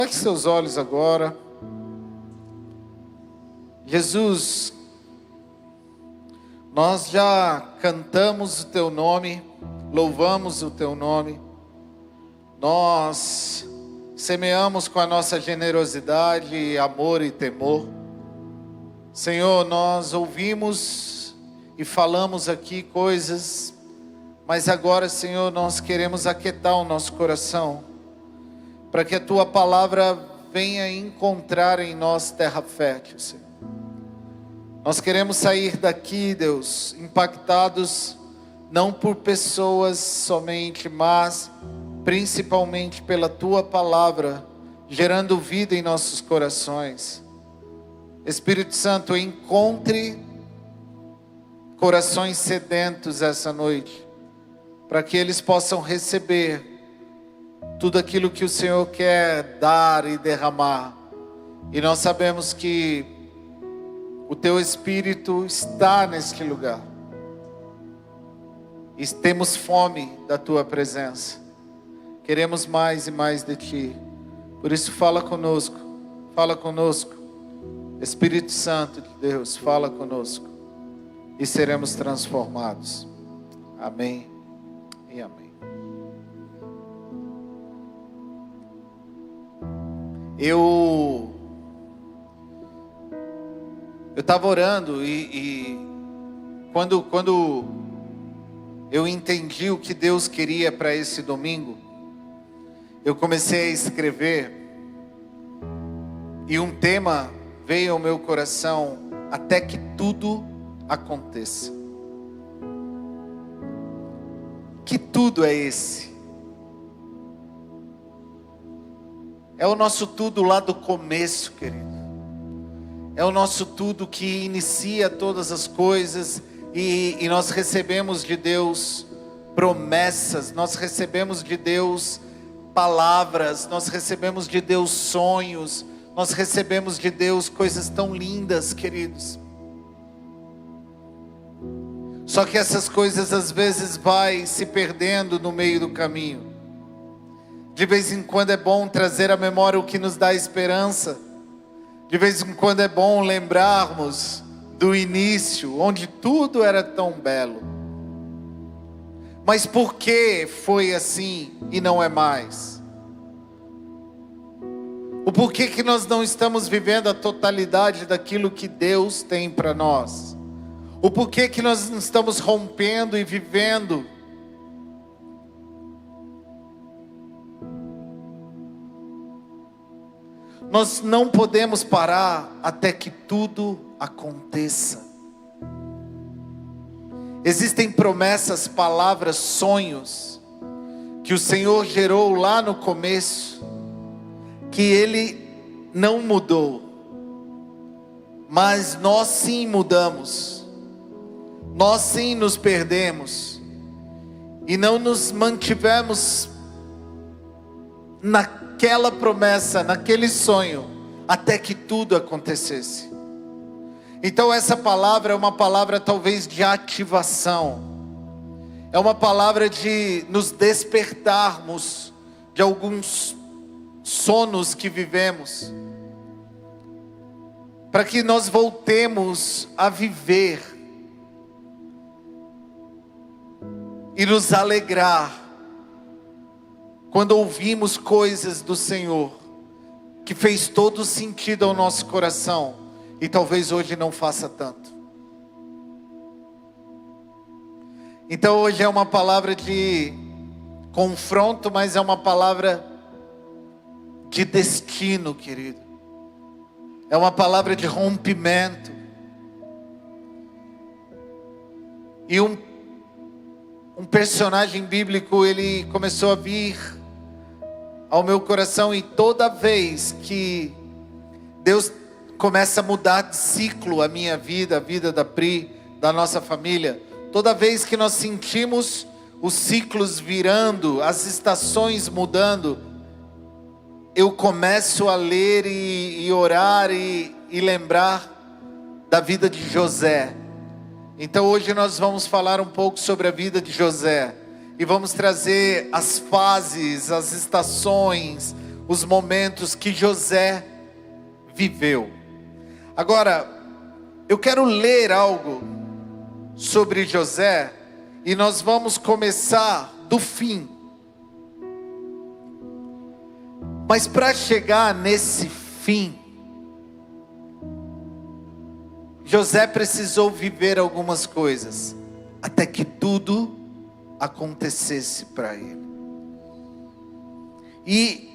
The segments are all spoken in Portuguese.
Feche seus olhos agora. Jesus, nós já cantamos o Teu nome, louvamos o Teu nome. Nós semeamos com a nossa generosidade, amor e temor. Senhor, nós ouvimos e falamos aqui coisas, mas agora, Senhor, nós queremos aquietar o nosso coração, para que a Tua palavra venha encontrar em nós terra fértil, Senhor. Nós queremos sair daqui, Deus, impactados, não por pessoas somente, mas principalmente pela Tua palavra, gerando vida em nossos corações. Espírito Santo, encontre corações sedentos essa noite, para que eles possam receber tudo aquilo que o Senhor quer dar e derramar. E nós sabemos que o Teu Espírito está neste lugar. E temos fome da Tua presença. Queremos mais e mais de Ti. Por isso fala conosco. Fala conosco. Espírito Santo de Deus, fala conosco. E seremos transformados. Amém e amém. Eu estava orando e quando eu entendi o que Deus queria para esse domingo, eu comecei a escrever e um tema veio ao meu coração: até que tudo aconteça. Que tudo é esse? É o nosso tudo lá do começo, querido. É o nosso tudo que inicia todas as coisas e nós recebemos de Deus promessas, nós recebemos de Deus palavras, nós recebemos de Deus sonhos, nós recebemos de Deus coisas tão lindas, queridos. Só que essas coisas às vezes vai se perdendo no meio do caminho. De vez em quando é bom trazer à memória o que nos dá esperança. De vez em quando é bom lembrarmos do início, onde tudo era tão belo. Mas por que foi assim e não é mais? O porquê que nós não estamos vivendo a totalidade daquilo que Deus tem para nós? O porquê que nós não estamos rompendo e vivendo Nós não podemos parar até que tudo aconteça. Existem promessas, palavras, sonhos que o Senhor gerou lá no começo, que Ele não mudou, mas nós sim mudamos, nós sim nos perdemos e não nos mantivemos naquela promessa, naquele sonho, até que tudo acontecesse. Então essa palavra é uma palavra talvez de ativação, é uma palavra de nos despertarmos de alguns sonos que vivemos, para que nós voltemos a viver e nos alegrar quando ouvimos coisas do Senhor, que fez todo sentido ao nosso coração, e talvez hoje não faça tanto. Então hoje é uma palavra de confronto, mas é uma palavra de destino, querido. É uma palavra de rompimento. E um personagem bíblico, ele começou a vir ao meu coração, e toda vez que Deus começa a mudar de ciclo a minha vida, a vida da Pri, da nossa família, toda vez que nós sentimos os ciclos virando, as estações mudando, eu começo a ler e orar e lembrar da vida de José. Então hoje nós vamos falar um pouco sobre a vida de José. E vamos trazer as fases, as estações, os momentos que José viveu. Agora, eu quero ler algo sobre José e nós vamos começar do fim. Mas para chegar nesse fim, José precisou viver algumas coisas, até que tudo acontecesse para ele. E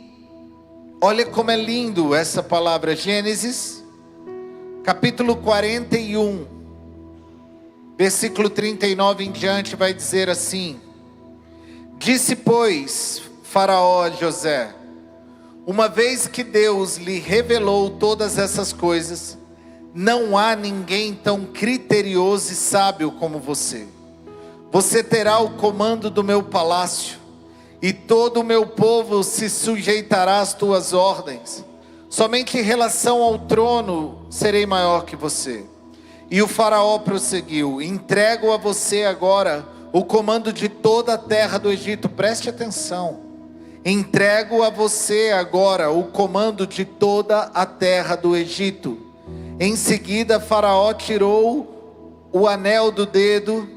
olha como é lindo essa palavra, Gênesis, capítulo 41, versículo 39 em diante, vai dizer assim: disse, pois, Faraó a José: uma vez que Deus lhe revelou todas essas coisas, não há ninguém tão criterioso e sábio como você. Você terá o comando do meu palácio, e todo o meu povo se sujeitará às tuas ordens. Somente em relação ao trono serei maior que você. E o Faraó prosseguiu: entrego a você agora o comando de toda a terra do Egito. Preste atenção. Entrego a você agora o comando de toda a terra do Egito. Em seguida, Faraó tirou o anel do dedo,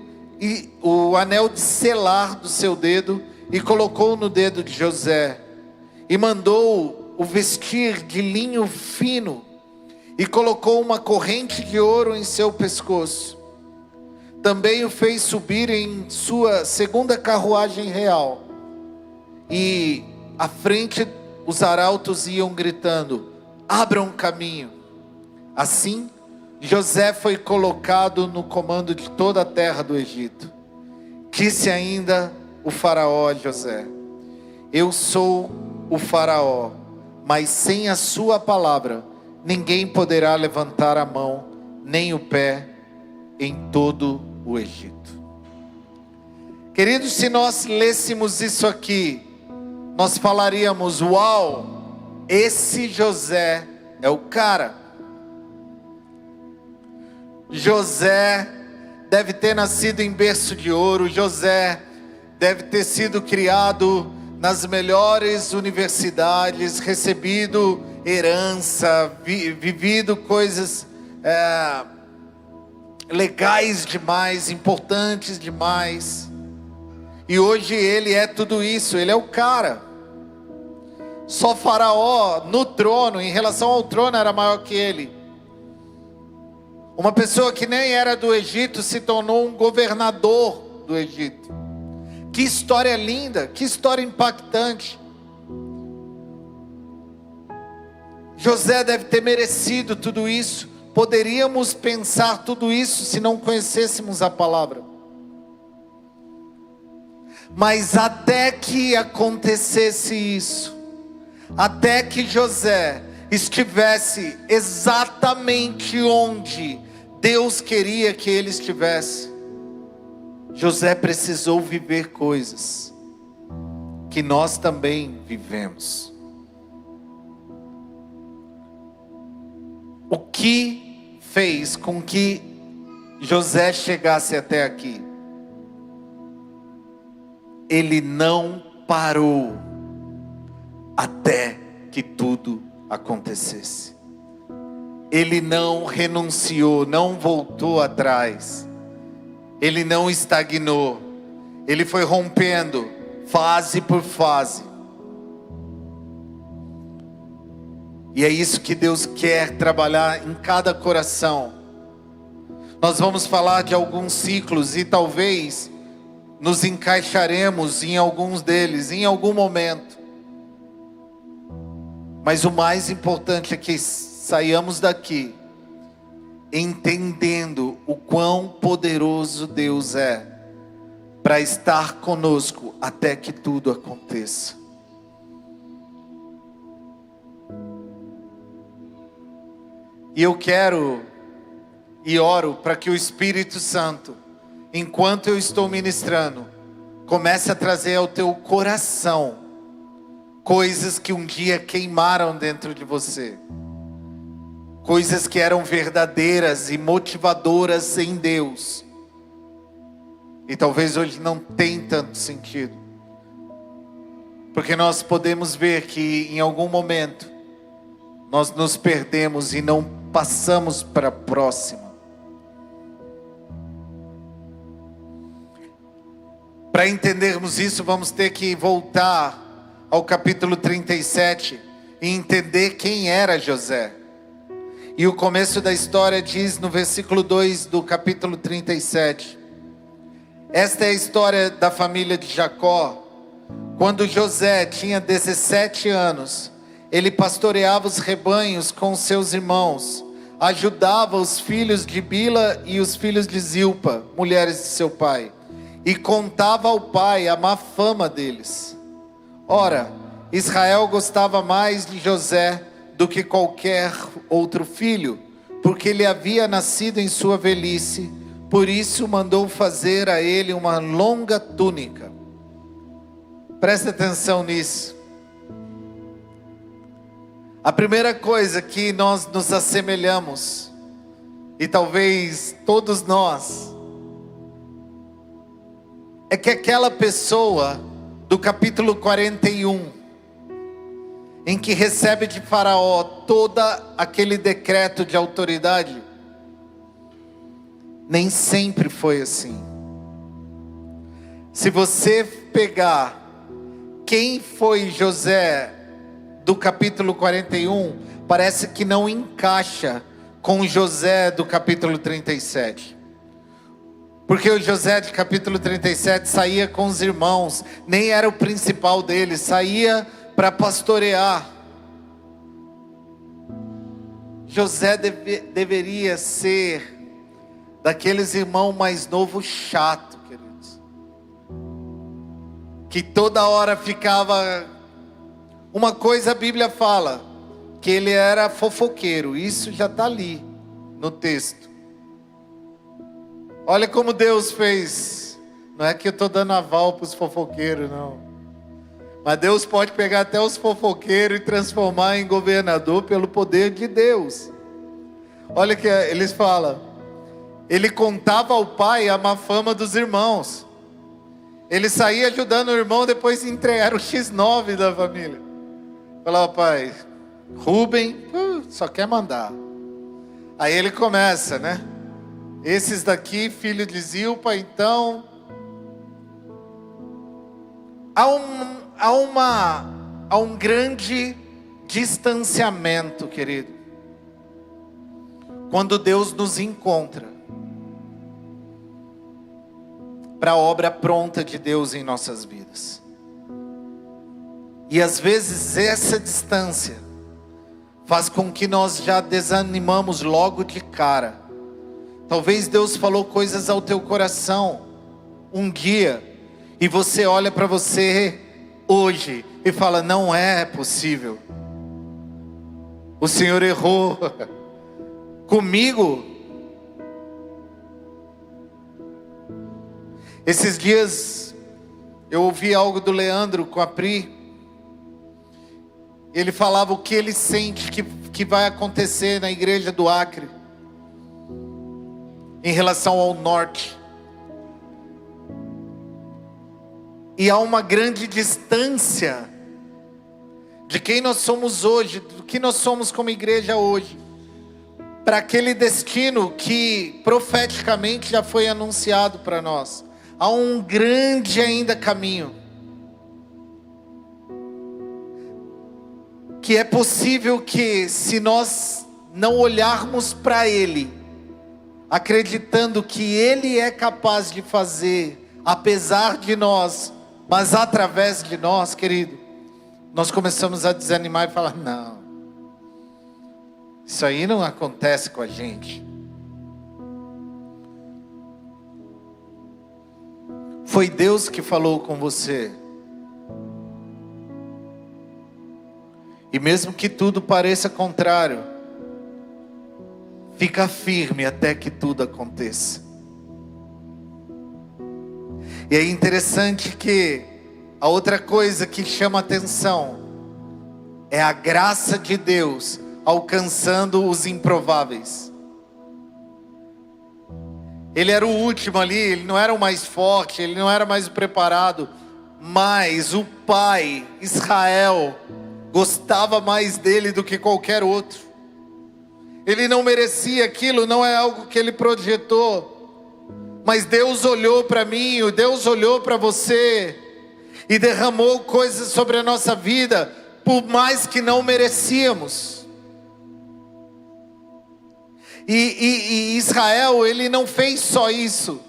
e o anel de selar do seu dedo, e colocou no dedo de José. E mandou o vestir de linho fino, e colocou uma corrente de ouro em seu pescoço. Também o fez subir em sua segunda carruagem real. E à frente os arautos iam gritando: abram caminho. Assim, José foi colocado no comando de toda a terra do Egito. Disse ainda o Faraó a José: eu sou o Faraó, mas sem a sua palavra, ninguém poderá levantar a mão, nem o pé, em todo o Egito. Queridos, se nós lêssemos isso aqui, nós falaríamos: uau, esse José é o cara. José deve ter nascido em berço de ouro. José deve ter sido criado nas melhores universidades, recebido herança, vivido coisas legais demais, importantes demais. E hoje ele é tudo isso, ele é o cara. Só Faraó no trono, em relação ao trono, era maior que ele. Uma pessoa que nem era do Egito se tornou um governador do Egito. Que história linda, que história impactante. José deve ter merecido tudo isso. Poderíamos pensar tudo isso se não conhecêssemos a palavra. Mas até que acontecesse isso, até que José estivesse exatamente onde Deus queria que ele estivesse, José precisou viver coisas que nós também vivemos. O que fez com que José chegasse até aqui? Ele não parou até que tudo acontecesse. Ele não renunciou, não voltou atrás. Ele não estagnou. Ele foi rompendo fase por fase. E é isso que Deus quer trabalhar em cada coração. Nós vamos falar de alguns ciclos e talvez nos encaixaremos em alguns deles em algum momento. Mas o mais importante é que saiamos daqui entendendo o quão poderoso Deus é para estar conosco até que tudo aconteça. E eu quero e oro para que o Espírito Santo, enquanto eu estou ministrando, comece a trazer ao teu coração coisas que um dia queimaram dentro de você. Coisas que eram verdadeiras e motivadoras em Deus. E talvez hoje não tenha tanto sentido. Porque nós podemos ver que em algum momento nós nos perdemos e não passamos para a próxima. Para entendermos isso, vamos ter que voltar ao capítulo 37 e entender quem era José. E o começo da história diz no versículo 2 do capítulo 37. Esta é a história da família de Jacó. Quando José tinha 17 anos, ele pastoreava os rebanhos com seus irmãos, ajudava os filhos de Bila e os filhos de Zilpa, mulheres de seu pai, e contava ao pai a má fama deles. Ora, Israel gostava mais de José do que qualquer outro filho, porque ele havia nascido em sua velhice, por isso mandou fazer a ele uma longa túnica. Presta atenção nisso. A primeira coisa que nós nos assemelhamos, e talvez todos nós, é que aquela pessoa do capítulo 41, em que recebe de Faraó todo aquele decreto de autoridade, nem sempre foi assim. Se você pegar quem foi José do capítulo 41, parece que não encaixa com José do capítulo 37. Porque o José do capítulo 37 saía com os irmãos, nem era o principal deles, saía para pastorear. José deveria ser daqueles irmãos mais novos chato, queridos, que toda hora ficava. Uma coisa a Bíblia fala, que ele era fofoqueiro, isso já está ali no texto. Olha como Deus fez, não é que eu estou dando aval para os fofoqueiros, não, mas Deus pode pegar até os fofoqueiros e transformar em governador pelo poder de Deus. Olha que eles falam, ele contava ao pai a má fama dos irmãos, ele saía ajudando o irmão, depois era o X9 da família. Falava, pai, Rubem só quer mandar. Aí ele começa, né? Esses daqui, filho de Zilpa, então há um grande distanciamento, querido, quando Deus nos encontra para a obra pronta de Deus em nossas vidas. E às vezes essa distância faz com que nós já desanimamos logo de cara. Talvez Deus falou coisas ao teu coração um dia, e você olha para você hoje e fala, não é possível. O Senhor errou comigo. Esses dias eu ouvi algo do Leandro com a Pri. Ele falava o que ele sente que vai acontecer na igreja do Acre, em relação ao norte. E há uma grande distância de quem nós somos hoje, do que nós somos como igreja hoje, para aquele destino que profeticamente já foi anunciado para nós. Há um grande ainda caminho, que é possível que, se nós não olharmos para Ele, acreditando que Ele é capaz de fazer, apesar de nós, mas através de nós, querido, nós começamos a desanimar e falar, não, isso aí não acontece com a gente. Foi Deus que falou com você. E mesmo que tudo pareça contrário, fica firme até que tudo aconteça. E é interessante que a outra coisa que chama atenção é a graça de Deus alcançando os improváveis. Ele era o último ali, ele não era o mais forte, ele não era mais o preparado, mas o pai, Israel, gostava mais dele do que qualquer outro. Ele não merecia aquilo, não é algo que ele projetou. Mas Deus olhou para mim, Deus olhou para você e derramou coisas sobre a nossa vida, por mais que não merecíamos. E Israel, ele não fez só isso.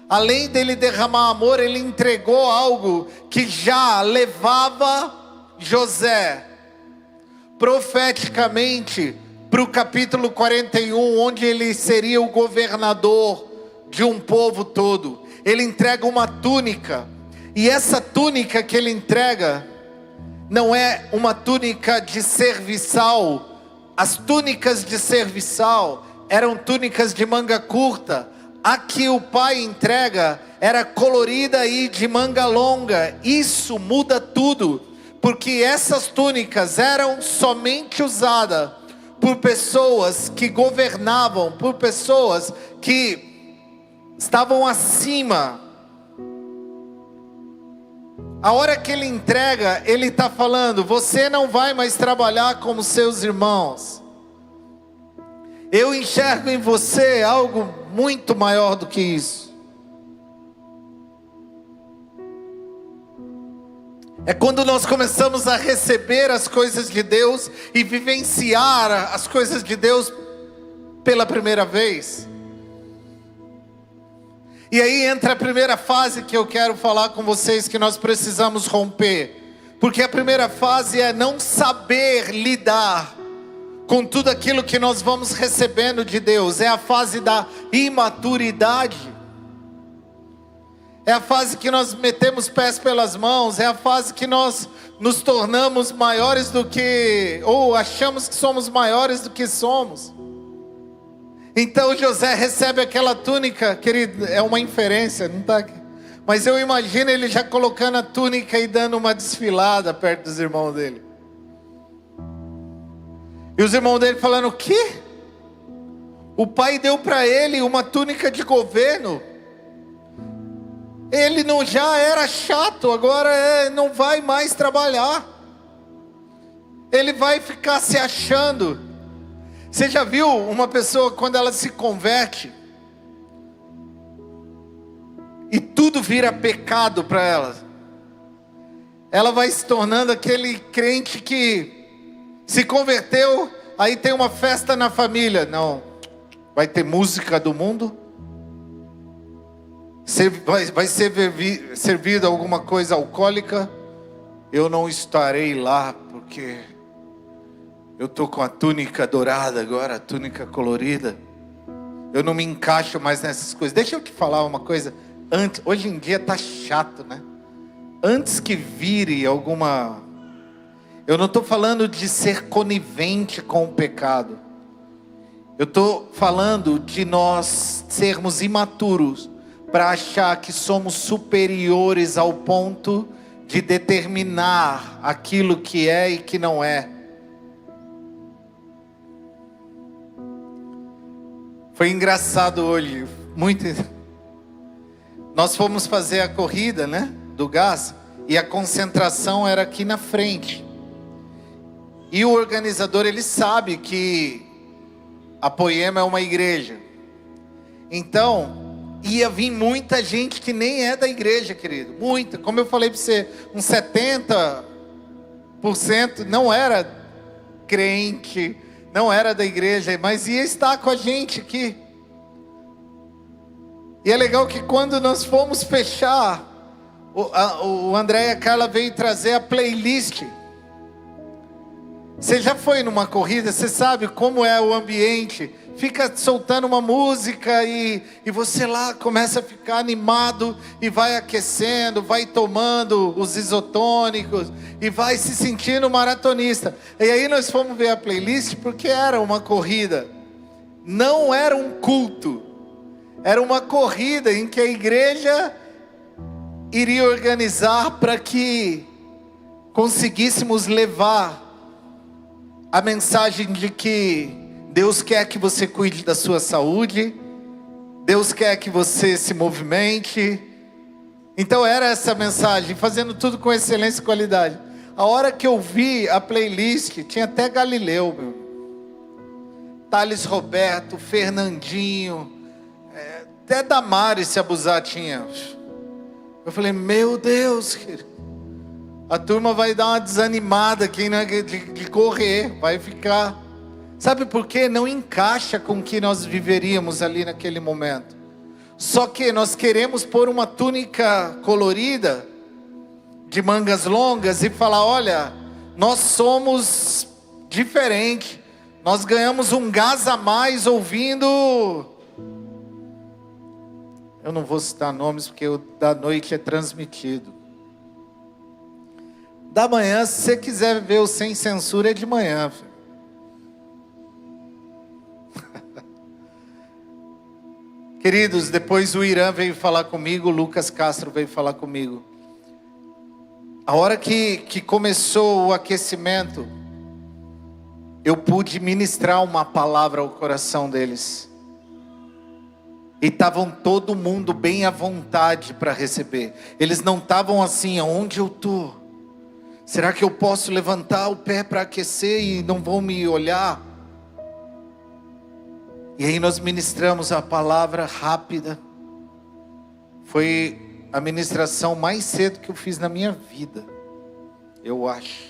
Além dele derramar amor, ele entregou algo que já levava José profeticamente para o capítulo 41, onde ele seria o governador de um povo todo. Ele entrega uma túnica, e essa túnica que ele entrega não é uma túnica de serviçal. As túnicas de serviçal eram túnicas de manga curta. A que o pai entrega era colorida e de manga longa. Isso muda tudo, porque essas túnicas eram somente usadas por pessoas que governavam, por pessoas que estavam acima. A hora que ele entrega, ele está falando: você não vai mais trabalhar como seus irmãos. Eu enxergo em você algo muito maior do que isso. É quando nós começamos a receber as coisas de Deus e vivenciar as coisas de Deus pela primeira vez. E aí entra a primeira fase que eu quero falar com vocês, que nós precisamos romper. Porque a primeira fase é não saber lidar com tudo aquilo que nós vamos recebendo de Deus. É a fase da imaturidade. É a fase que nós metemos pés pelas mãos. É a fase que nós nos tornamos maiores do que, ou achamos que somos maiores do que somos. Então José recebe aquela túnica, querido, é uma inferência, não está aqui. Mas eu imagino ele já colocando a túnica e dando uma desfilada perto dos irmãos dele. E os irmãos dele falando: o quê? O pai deu para ele uma túnica de governo. Ele não já era chato, agora não vai mais trabalhar. Ele vai ficar se achando. Você já viu uma pessoa quando ela se converte e tudo vira pecado para ela? Ela vai se tornando aquele crente que se converteu, aí tem uma festa na família. Não, vai ter música do mundo? Vai ser servido alguma coisa alcoólica? Eu não estarei lá, porque eu estou com a túnica dourada agora, a túnica colorida. Eu não me encaixo mais nessas coisas. Deixa eu te falar uma coisa. Hoje em dia tá chato, né? Antes que vire alguma... Eu não estou falando de ser conivente com o pecado. Eu estou falando de nós sermos imaturos para achar que somos superiores ao ponto de determinar aquilo que é e que não é. Foi engraçado hoje, muito. Nós fomos fazer a corrida, né, do gás, e a concentração era aqui na frente. E o organizador, ele sabe que a Poema é uma igreja. Então, ia vir muita gente que nem é da igreja, querido. Muita, como eu falei para você, uns 70% não era crente, não era da igreja, mas ia estar com a gente aqui. E é legal que quando nós fomos fechar, o André e a Carla veio trazer a playlist. Você já foi numa corrida, você sabe como é o ambiente. Fica soltando uma música e você lá começa a ficar animado e vai aquecendo, vai tomando os isotônicos e vai se sentindo maratonista. E aí nós fomos ver a playlist porque era uma corrida, não era um culto, era uma corrida em que a igreja iria organizar para que conseguíssemos levar a mensagem de que Deus quer que você cuide da sua saúde, Deus quer que você se movimente. Então era essa mensagem, fazendo tudo com excelência e qualidade. A hora que eu vi a playlist, tinha até Galileu, meu. Thales Roberto, Fernandinho, até Damares, se abusar, tinha. Eu falei, meu Deus, querido, a turma vai dar uma desanimada aqui, né, de correr, vai ficar. Sabe por quê? Não encaixa com o que nós viveríamos ali naquele momento. Só que nós queremos pôr uma túnica colorida, de mangas longas, e falar, olha, nós somos diferentes. Nós ganhamos um gás a mais ouvindo. Eu não vou citar nomes, porque o da noite é transmitido. Da manhã, se você quiser ver o Sem Censura, é de manhã, filho. Queridos, depois o Irã veio falar comigo, o Lucas Castro veio falar comigo. A hora que começou o aquecimento, eu pude ministrar uma palavra ao coração deles. E estavam todo mundo bem à vontade para receber. Eles não estavam assim, aonde eu estou? Será que eu posso levantar o pé para aquecer e não vão me olhar? E aí nós ministramos a palavra rápida. Foi a ministração mais cedo que eu fiz na minha vida, eu acho.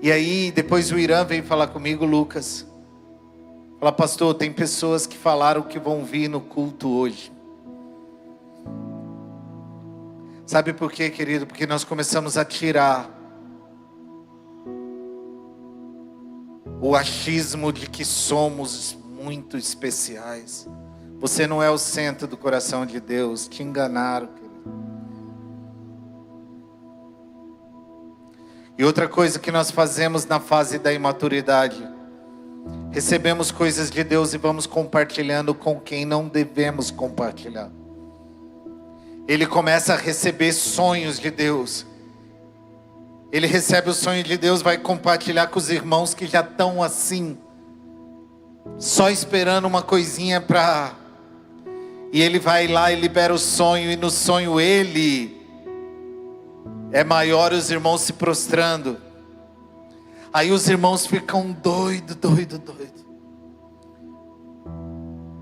E aí depois o Irã veio falar comigo, Lucas. Fala, pastor, tem pessoas que falaram que vão vir no culto hoje. Sabe por quê, querido? Porque nós começamos a tirar o achismo de que somos muito especiais. Você não é o centro do coração de Deus. Te enganaram, querido. E outra coisa que nós fazemos na fase da imaturidade: recebemos coisas de Deus e vamos compartilhando com quem não devemos compartilhar. Ele começa a receber sonhos de Deus. Ele recebe o sonho de Deus, vai compartilhar com os irmãos que já estão assim, só esperando uma coisinha para... E ele vai lá e libera o sonho, e no sonho ele é maior, os irmãos se prostrando. Aí os irmãos ficam doido.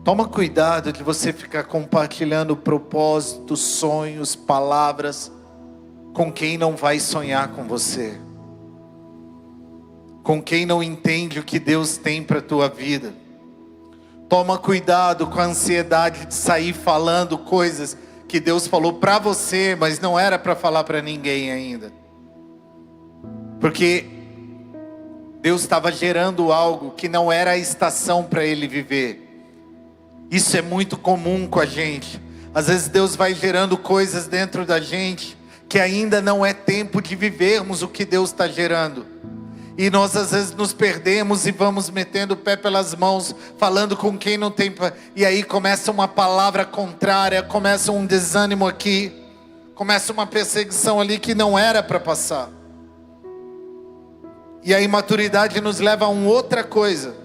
Toma cuidado de você ficar compartilhando propósitos, sonhos, palavras com quem não vai sonhar com você, com quem não entende o que Deus tem para a tua vida. Toma cuidado com a ansiedade de sair falando coisas que Deus falou para você, mas não era para falar para ninguém ainda. Porque Deus estava gerando algo que não era a estação para ele viver. Isso é muito comum com a gente. Às vezes Deus vai gerando coisas dentro da gente que ainda não é tempo de vivermos o que Deus está gerando. E nós às vezes nos perdemos e vamos metendo o pé pelas mãos, falando com quem não tem... E aí começa uma palavra contrária, começa um desânimo aqui, começa uma perseguição ali que não era para passar. E a imaturidade nos leva a uma outra coisa.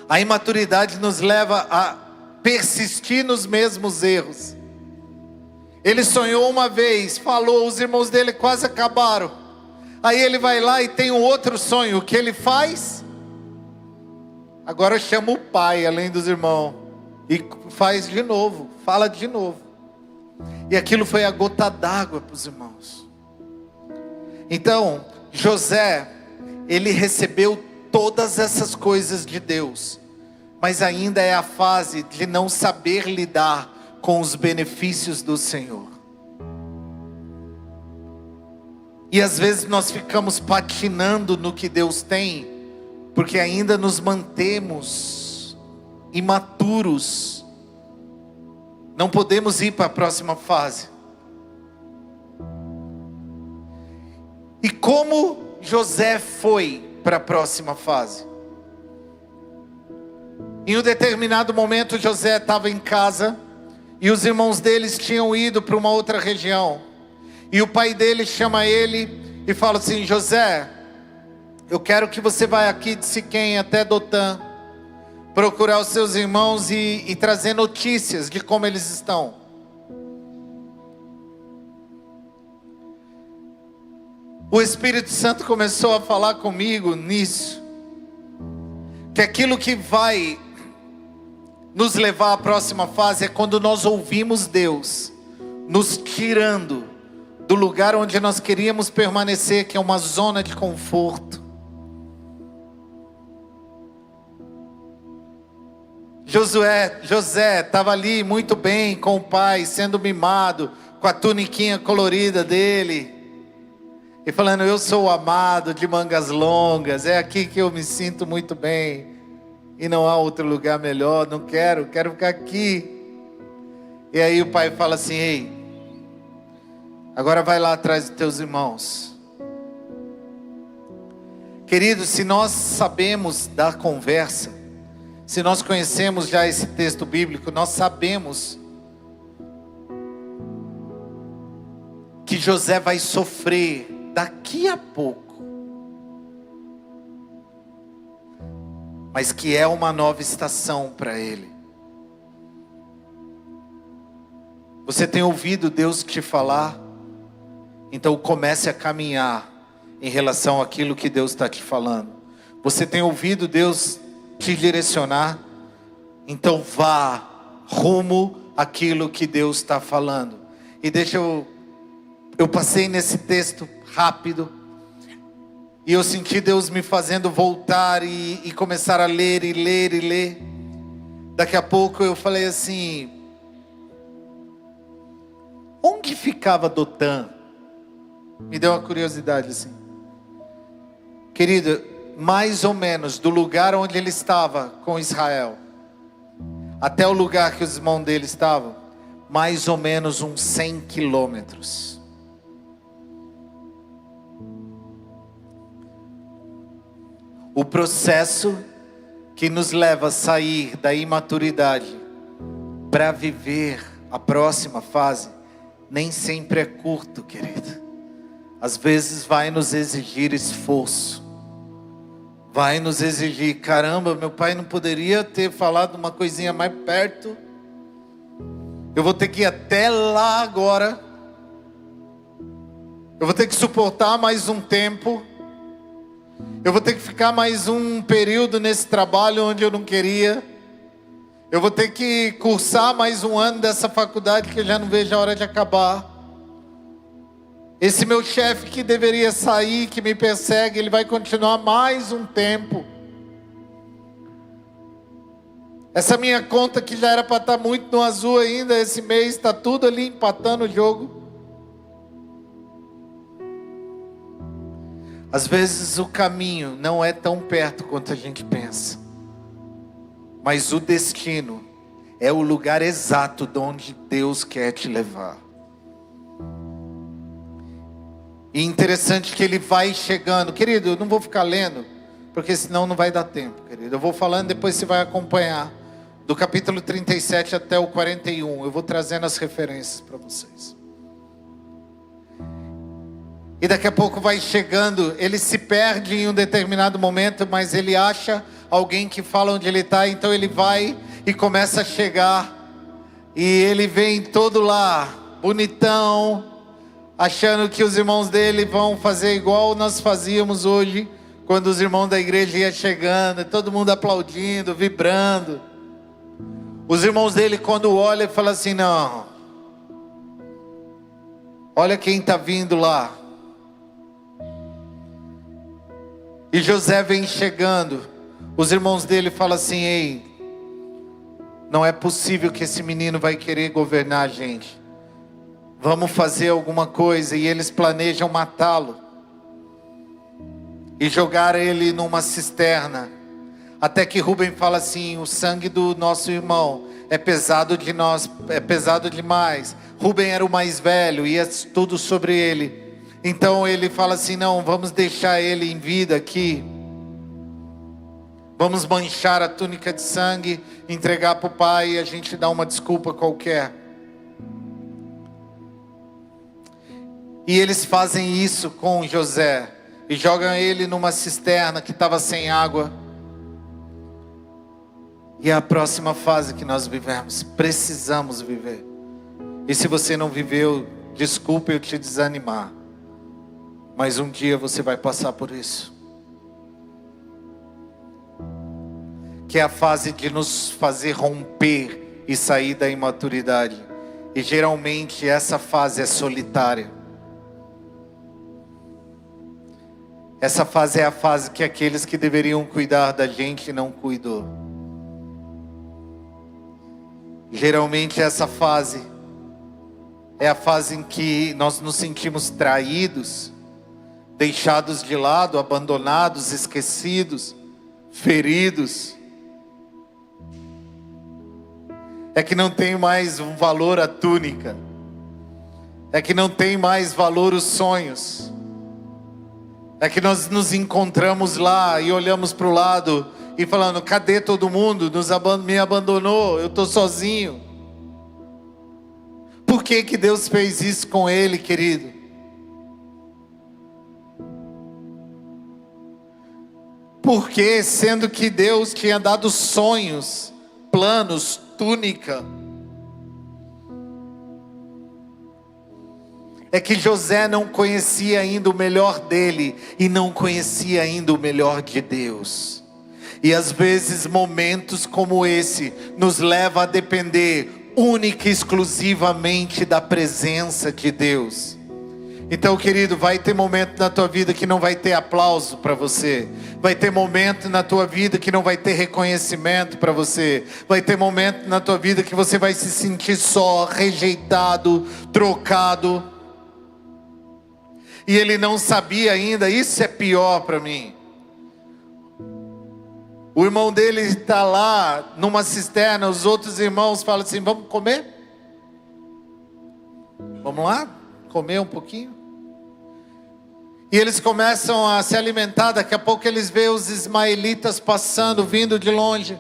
A imaturidade nos leva a persistir nos mesmos erros. Ele sonhou uma vez, falou, os irmãos dele quase acabaram. Aí ele vai lá e tem um outro sonho. O que ele faz? Agora chama o pai, além dos irmãos, e faz de novo, fala de novo. E aquilo foi a gota d'água para os irmãos. Então, José, ele recebeu todas essas coisas de Deus, mas ainda é a fase de não saber lidar com os benefícios do Senhor. E às vezes nós ficamos patinando no que Deus tem, porque ainda nos mantemos imaturos. Não podemos ir para a próxima fase. E como José foi para a próxima fase? Em um determinado momento José estava em casa, e os irmãos deles tinham ido para uma outra região. E o pai dele chama ele e fala assim: José, eu quero que você vá aqui de Siquém até Dotã, procurar os seus irmãos e trazer notícias de como eles estão. o Espírito Santo começou a falar comigo nisso, que aquilo que vai nos levar à próxima fase é quando nós ouvimos Deus nos tirando do lugar onde nós queríamos permanecer, que é uma zona de conforto. José estava ali muito bem com o pai, sendo mimado, com a tuniquinha colorida dele, e falando: eu sou o amado de mangas longas, é aqui que eu me sinto muito bem, e não há outro lugar melhor, não quero ficar aqui. E aí o pai fala assim: ei, agora vai lá atrás dos teus irmãos. Queridos, se nós sabemos da conversa, se nós conhecemos já esse texto bíblico, nós sabemos que José vai sofrer daqui a pouco, mas que é uma nova estação para ele. Você tem ouvido Deus te falar? Então comece a caminhar em relação àquilo que Deus está te falando. Você tem ouvido Deus te direcionar? Então vá rumo àquilo que Deus está falando. E deixa eu passei nesse texto rápido, e eu senti Deus me fazendo voltar e começar a ler e ler e ler. Daqui a pouco eu falei assim: onde ficava Dotã? Me deu uma curiosidade assim. Querido, mais ou menos do lugar onde ele estava com Israel até o lugar que os irmãos dele estavam, mais ou menos uns 100 quilômetros. O processo que nos leva a sair da imaturidade para viver a próxima fase nem sempre é curto, querido. Às vezes vai nos exigir esforço. Vai nos exigir: caramba, meu pai não poderia ter falado uma coisinha mais perto? Eu vou ter que ir até lá agora. Eu vou ter que suportar mais um tempo. Eu vou ter que ficar mais um período nesse trabalho onde eu não queria. Eu vou ter que cursar mais um ano dessa faculdade que eu já não vejo a hora de acabar. Esse meu chefe que deveria sair, que me persegue, ele vai continuar mais um tempo. Essa minha conta que já era para estar muito no azul ainda, esse mês está tudo ali empatando o jogo. Às vezes o caminho não é tão perto quanto a gente pensa, mas o destino é o lugar exato de onde Deus quer te levar. E interessante que ele vai chegando. Querido, eu não vou ficar lendo, porque senão não vai dar tempo, querido. Eu vou falando, depois você vai acompanhar. Do capítulo 37 até o 41. Eu vou trazendo as referências para vocês. E daqui a pouco vai chegando. Ele se perde em um determinado momento, mas ele acha alguém que fala onde ele está. Então ele vai e começa a chegar. E ele vem todo lá, bonitão, achando que os irmãos dele vão fazer igual nós fazíamos hoje, quando os irmãos da igreja iam chegando, todo mundo aplaudindo, vibrando. Os irmãos dele, quando olham, falam assim: não, olha quem está vindo lá. E José vem chegando. Os irmãos dele falam assim: ei, não é possível que esse menino vai querer governar a gente. Vamos fazer alguma coisa. E eles planejam matá-lo e jogar ele numa cisterna. Até que Rubem fala assim: o sangue do nosso irmão é pesado de nós, é pesado demais. Rubem era o mais velho, ia tudo sobre ele. Então ele fala assim: não, vamos deixar ele em vida aqui. Vamos manchar a túnica de sangue, entregar para o pai e a gente dá uma desculpa qualquer. E eles fazem isso com José e jogam ele numa cisterna que estava sem água. E é a próxima fase que nós vivemos, precisamos viver. E se você não viveu, desculpe eu te desanimar, mas um dia você vai passar por isso. Que é a fase de nos fazer romper e sair da imaturidade. E geralmente essa fase é solitária. Essa fase é a fase que aqueles que deveriam cuidar da gente não cuidou. Geralmente essa fase é a fase em que nós nos sentimos traídos, deixados de lado, abandonados, esquecidos, feridos. É que não tem mais um valor a túnica. É que não tem mais valor os sonhos. É que nós nos encontramos lá e olhamos para o lado e falando, cadê todo mundo? Me abandonou, eu estou sozinho. Por que que Deus fez isso com ele, querido? Porque, sendo que Deus tinha dado sonhos, planos, túnica, é que José não conhecia ainda o melhor dele e não conhecia ainda o melhor de Deus. E às vezes momentos como esse nos leva a depender única e exclusivamente da presença de Deus. Então, querido, vai ter momento na tua vida que não vai ter aplauso para você. Vai ter momento na tua vida que não vai ter reconhecimento para você. Vai ter momento na tua vida que você vai se sentir só, rejeitado, trocado. E ele não sabia ainda, isso é pior para mim. O irmão dele está lá numa cisterna, os outros irmãos falam assim, vamos comer? Vamos lá? Comer um pouquinho? E eles começam a se alimentar, daqui a pouco eles veem os ismaelitas passando, vindo de longe.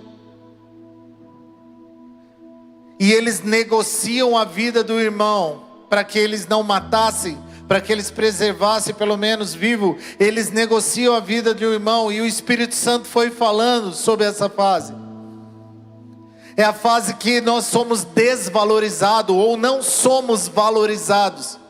E eles negociam a vida do irmão, para que eles não matassem, para que eles preservassem pelo menos vivo. Eles negociam a vida de um irmão, e o Espírito Santo foi falando sobre essa fase. É a fase que nós somos desvalorizados, ou não somos valorizados.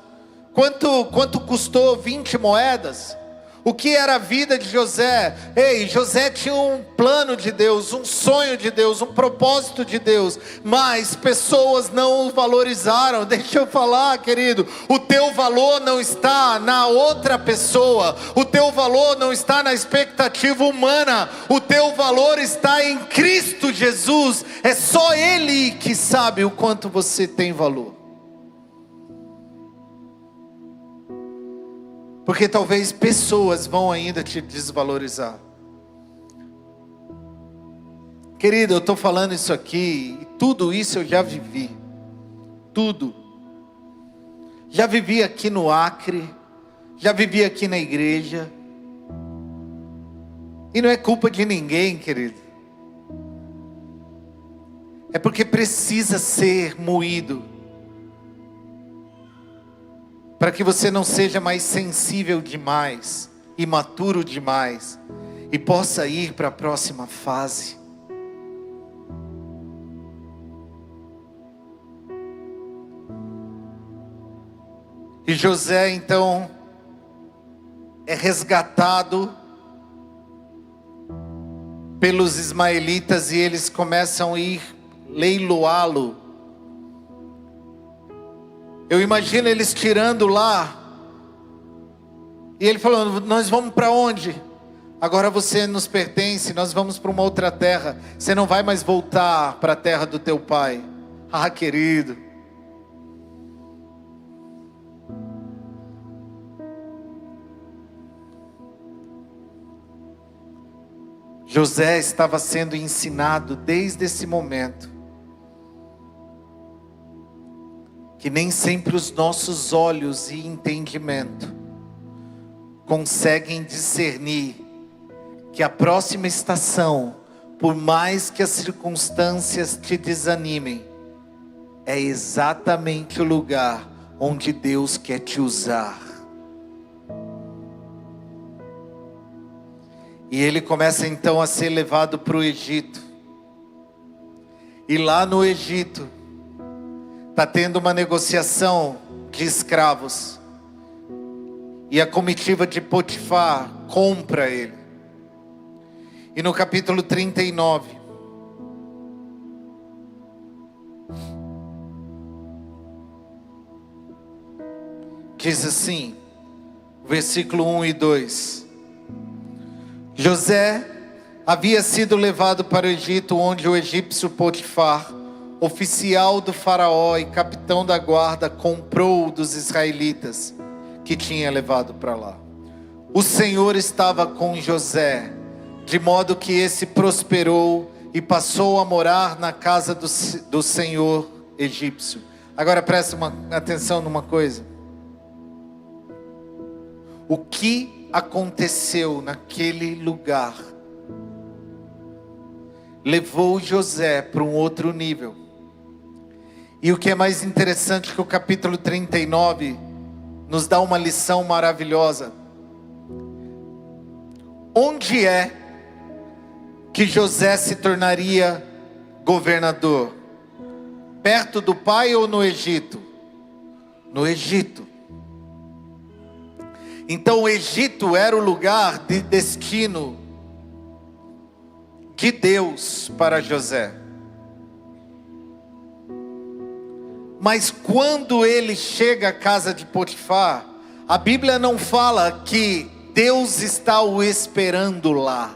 Quanto custou 20 moedas? O que era a vida de José? Ei, José tinha um plano de Deus, um sonho de Deus, um propósito de Deus, mas pessoas não o valorizaram. Deixa eu falar, querido, o teu valor não está na outra pessoa, o teu valor não está na expectativa humana, o teu valor está em Cristo Jesus. É só Ele que sabe o quanto você tem valor. Porque talvez pessoas vão ainda te desvalorizar. Querido, eu estou falando isso aqui, e tudo isso eu já vivi. Tudo. Já vivi aqui no Acre, já vivi aqui na igreja. E não é culpa de ninguém, querido. É porque precisa ser moído. Para que você não seja mais sensível demais, imaturo demais, e possa ir para a próxima fase. E José então é resgatado pelos ismaelitas, e eles começam a ir leiloá-lo. Eu imagino eles tirando lá, e ele falando, nós vamos para onde? Agora você nos pertence, nós vamos para uma outra terra, você não vai mais voltar para a terra do teu pai. Ah, querido. José estava sendo ensinado desde esse momento, que nem sempre os nossos olhos e entendimento conseguem discernir que a próxima estação, por mais que as circunstâncias te desanimem, é exatamente o lugar onde Deus quer te usar. E ele começa então a ser levado para o Egito. E lá no Egito, está tendo uma negociação de escravos. E a comitiva de Potifar compra ele. E no capítulo 39, diz assim, versículo 1 e 2. José havia sido levado para o Egito, onde o egípcio Potifar, oficial do faraó e capitão da guarda, comprou dos israelitas que tinha levado para lá. O Senhor estava com José, de modo que esse prosperou e passou a morar na casa do Senhor egípcio. Agora presta atenção numa coisa. O que aconteceu naquele lugar levou José para um outro nível. E o que é mais interessante é que o capítulo 39 nos dá uma lição maravilhosa. Onde é que José se tornaria governador? Perto do pai ou no Egito? No Egito. Então o Egito era o lugar de destino de Deus para José. Mas quando ele chega à casa de Potifar, a Bíblia não fala que Deus está o esperando lá,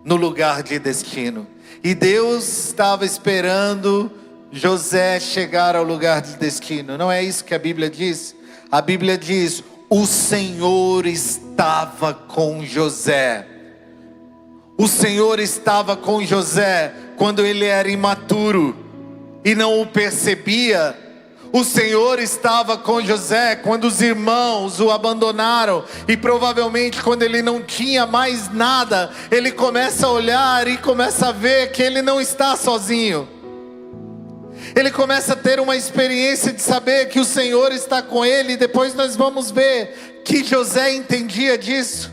no lugar de destino. E Deus estava esperando José chegar ao lugar de destino. Não é isso que a Bíblia diz? A Bíblia diz: o Senhor estava com José. O Senhor estava com José quando ele era imaturo e não o percebia. O Senhor estava com José quando os irmãos o abandonaram. E provavelmente quando ele não tinha mais nada, ele começa a olhar e começa a ver que ele não está sozinho. Ele começa a ter uma experiência de saber que o Senhor está com ele. E depois nós vamos ver que José entendia disso.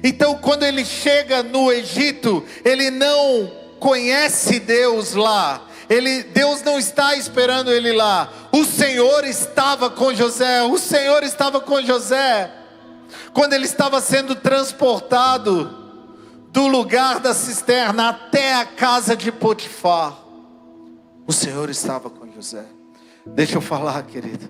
Então quando ele chega no Egito, ele não conhece Deus lá. Deus não está esperando ele lá. O Senhor estava com José. O Senhor estava com José quando ele estava sendo transportado do lugar da cisterna até a casa de Potifar. O Senhor estava com José. Deixa eu falar, querido.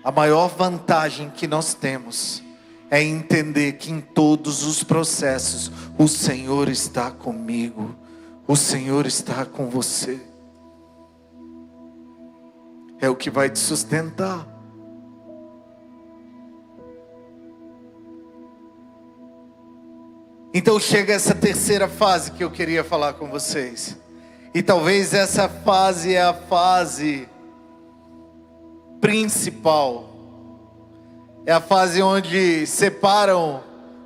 A maior vantagem que nós temos é entender que em todos os processos o Senhor está comigo. O Senhor está com você. É o que vai te sustentar. Então chega essa terceira fase que eu queria falar com vocês. E talvez essa fase é a fase principal. É a fase onde separam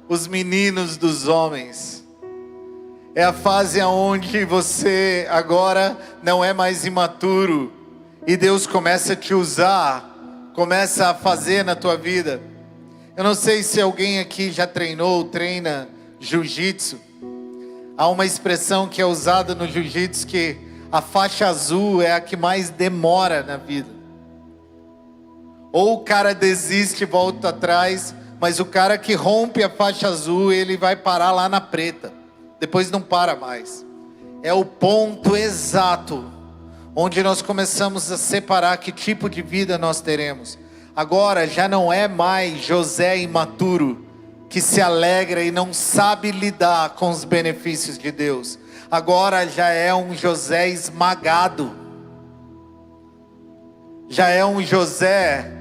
os meninos dos homens. É a fase onde você agora não é mais imaturo. E Deus começa a te usar. Começa a fazer na tua vida. Eu não sei se alguém aqui já treina jiu-jitsu. Há uma expressão que é usada no jiu-jitsu que a faixa azul é a que mais demora na vida. Ou o cara desiste e volta atrás, mas o cara que rompe a faixa azul, ele vai parar lá na preta. Depois não para mais. É o ponto exato onde nós começamos a separar que tipo de vida nós teremos. Agora já não é mais José imaturo que se alegra e não sabe lidar com os benefícios de Deus. Agora já é um José esmagado. Já é um José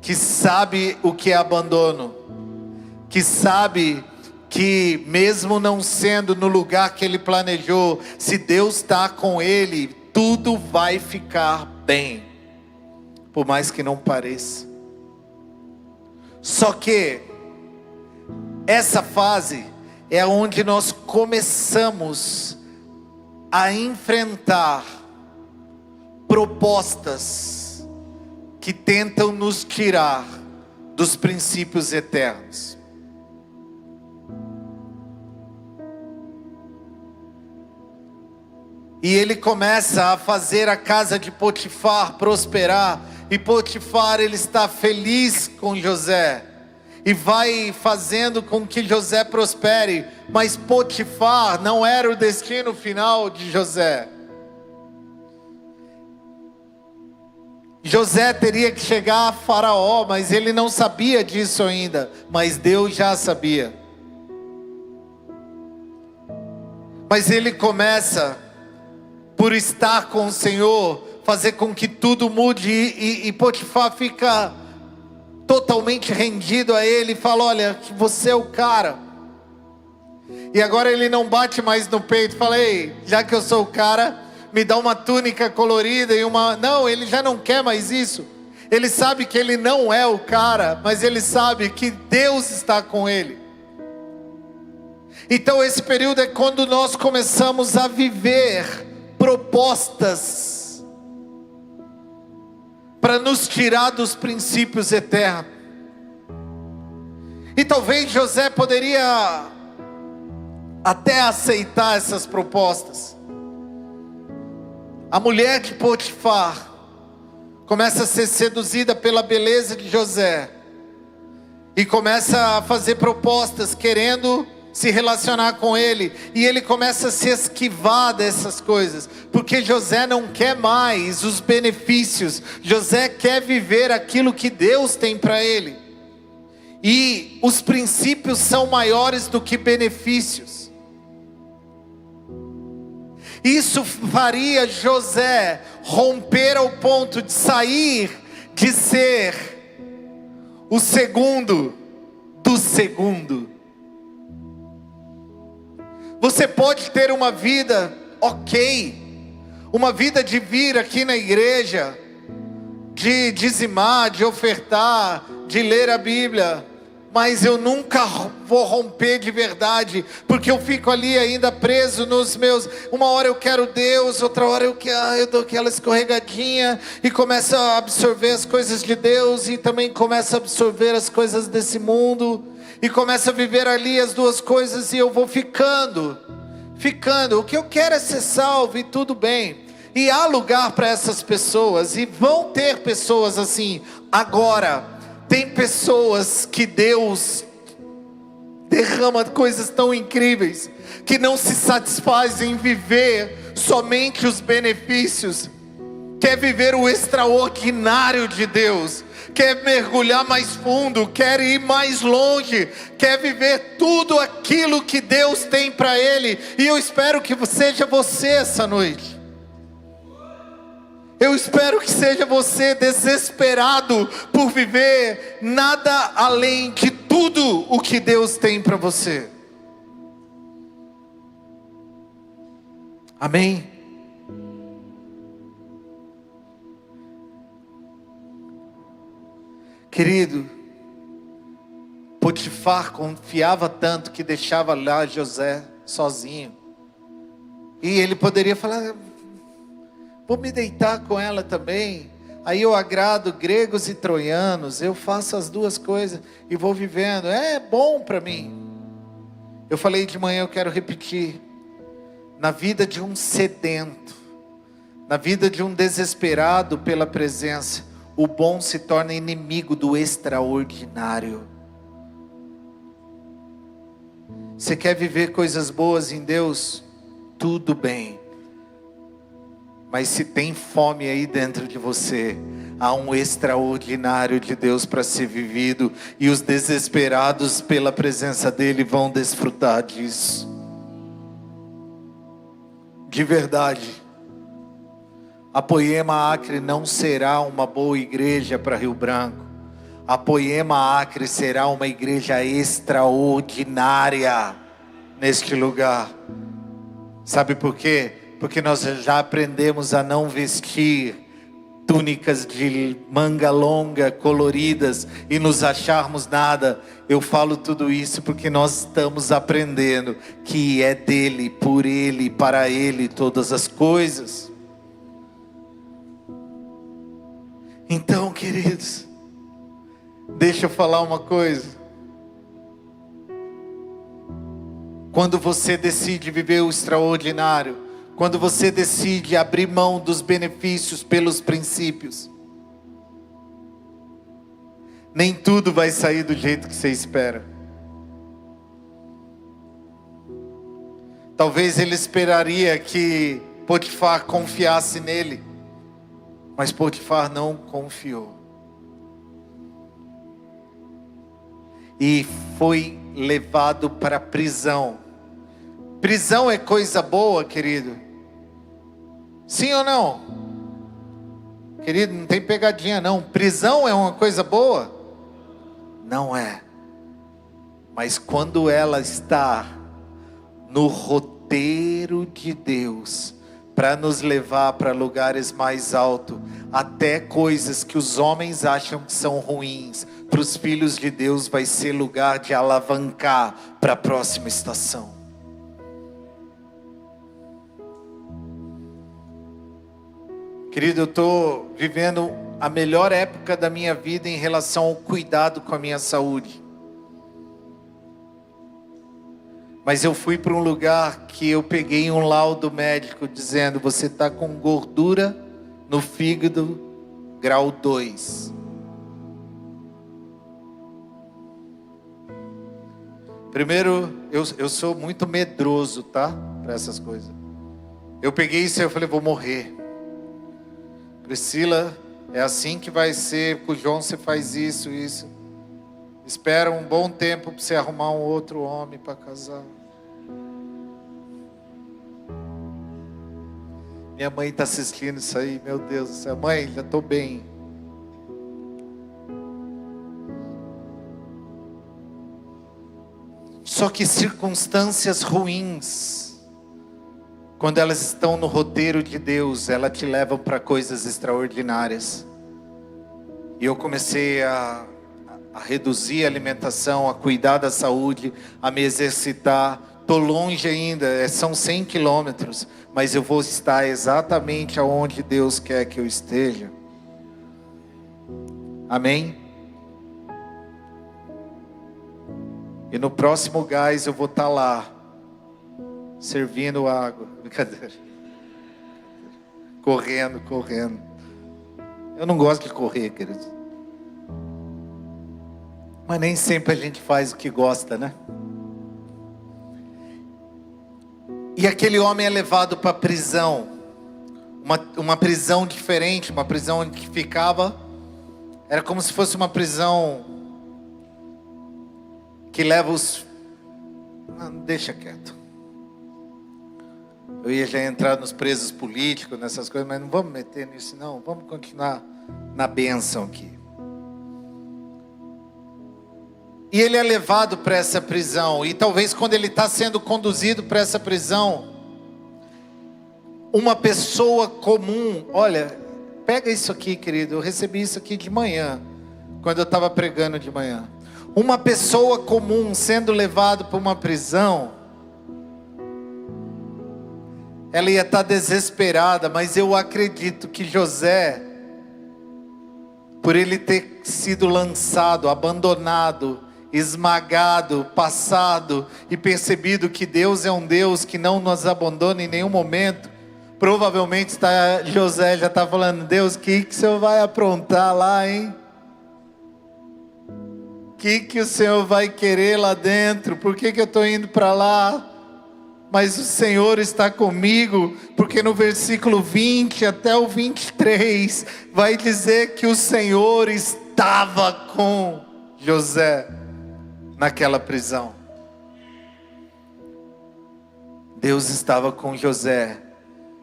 que sabe o que é abandono. Que sabe que mesmo não sendo no lugar que ele planejou, se Deus está com ele, tudo vai ficar bem. Por mais que não pareça. Só que essa fase é onde nós começamos a enfrentar propostas que tentam nos tirar dos princípios eternos. E ele começa a fazer a casa de Potifar prosperar. e Potifar ele está feliz com José e vai fazendo com que José prospere, mas Potifar não era o destino final de José. José teria que chegar a Faraó, mas ele não sabia disso ainda, mas Deus já sabia. Mas ele começa, por estar com o Senhor, fazer com que tudo mude, e Potifar fica totalmente rendido a ele, e fala: olha, você é o cara. E agora ele não bate mais no peito, fala: ei, já que eu sou o cara, me dá uma túnica colorida e uma... Não, ele já não quer mais isso. Ele sabe que ele não é o cara, mas ele sabe que Deus está com ele. Então esse período é quando nós começamos a viver propostas para nos tirar dos princípios eternos. E talvez José poderia até aceitar essas propostas. A mulher de Potifar começa a ser seduzida pela beleza de José e começa a fazer propostas querendo se relacionar com ele, e ele começa a se esquivar dessas coisas, porque José não quer mais os benefícios. José quer viver aquilo que Deus tem para ele, e os princípios são maiores do que benefícios. Isso faria José romper ao ponto de sair de ser o segundo do segundo. Você pode ter uma vida ok, uma vida de vir aqui na igreja, de dizimar, de ofertar, de ler a Bíblia, mas eu nunca vou romper de verdade, porque eu fico ali ainda preso nos meus... Uma hora eu quero Deus, outra hora eu dou aquela escorregadinha e começo a absorver as coisas de Deus, e também começo a absorver as coisas desse mundo, e começo a viver ali as duas coisas, e eu vou ficando. O que eu quero é ser salvo, e tudo bem. E há lugar para essas pessoas, e vão ter pessoas assim. Agora, tem pessoas que Deus derrama coisas tão incríveis, que não se satisfazem em viver somente os benefícios, quer viver o extraordinário de Deus, quer mergulhar mais fundo, quer ir mais longe, quer viver tudo aquilo que Deus tem para ele. E eu espero que seja você essa noite. Eu espero que seja você desesperado por viver nada além de tudo o que Deus tem para você. Amém? Querido, Potifar confiava tanto que deixava lá José sozinho. E ele poderia falar: vou me deitar com ela também, aí eu agrado gregos e troianos, eu faço as duas coisas e vou vivendo, é bom para mim. Eu falei de manhã, eu quero repetir: na vida de um sedento, na vida de um desesperado pela presença, o bom se torna inimigo do extraordinário. Você quer viver coisas boas em Deus? Tudo bem. Mas se tem fome aí dentro de você, há um extraordinário de Deus para ser vivido, e os desesperados pela presença dele vão desfrutar disso. De verdade, a Poema Acre não será uma boa igreja para Rio Branco. A Poema Acre será uma igreja extraordinária neste lugar. Sabe por quê? Porque nós já aprendemos a não vestir túnicas de manga longa, coloridas, e nos acharmos nada. Eu falo tudo isso porque nós estamos aprendendo que é dele, por ele, para ele todas as coisas. Então, queridos, deixa eu falar uma coisa. Quando você decide viver o extraordinário, quando você decide abrir mão dos benefícios pelos princípios, Nem tudo vai sair do jeito que você espera. Talvez ele esperaria que Potifar confiasse nele, mas Potifar não confiou. E foi levado para a prisão. Prisão é coisa boa, querido? Sim ou não? Querido, não tem pegadinha não. Prisão é uma coisa boa? Não é. Mas quando ela está no roteiro de Deus, para nos levar para lugares mais altos, até coisas que os homens acham que são ruins, para os filhos de Deus vai ser lugar de alavancar para a próxima estação. Querido, eu estou vivendo a melhor época da minha vida em relação ao cuidado com a minha saúde. Mas eu fui para um lugar que eu peguei um laudo médico dizendo: você está com gordura no fígado grau 2. Primeiro, eu sou muito medroso, tá? Para essas coisas. Eu peguei isso e eu falei: vou morrer. Priscila, é assim que vai ser. Com o João você faz isso. Espera um bom tempo para você arrumar um outro homem para casar. Minha mãe está assistindo isso aí, meu Deus do céu. Mãe, já estou bem. Só que circunstâncias ruins, quando elas estão no roteiro de Deus, elas te levam para coisas extraordinárias. E eu comecei a reduzir a alimentação, a cuidar da saúde, a me exercitar. Estou longe ainda, são 100 quilômetros, mas eu vou estar exatamente aonde Deus quer que eu esteja. Amém? E no próximo gás eu vou estar lá, servindo água. Brincadeira. Correndo. Eu não gosto de correr, querido. Mas nem sempre a gente faz o que gosta, né? E aquele homem é levado para a prisão. Uma prisão diferente, uma prisão onde ficava. Era como se fosse uma prisão que leva os... deixa quieto. Eu ia já entrar nos presos políticos, nessas coisas, mas não vamos meter nisso não. Vamos continuar na bênção aqui. E ele é levado para essa prisão. E talvez quando ele está sendo conduzido para essa prisão, uma pessoa comum... Olha, pega isso aqui, querido. Eu recebi isso aqui de manhã, quando eu estava pregando de manhã. Uma pessoa comum sendo levado para uma prisão, ela ia estar desesperada. Mas eu acredito que José, por ele ter sido lançado, abandonado, esmagado, passado e percebido que Deus é um Deus que não nos abandona em nenhum momento, provavelmente José já está falando: Deus, o que o Senhor vai aprontar lá, hein? O que o Senhor vai querer lá dentro? Por que eu estou indo para lá? Mas o Senhor está comigo, porque no versículo 20 até o 23 vai dizer que o Senhor estava com José naquela prisão. Deus estava com José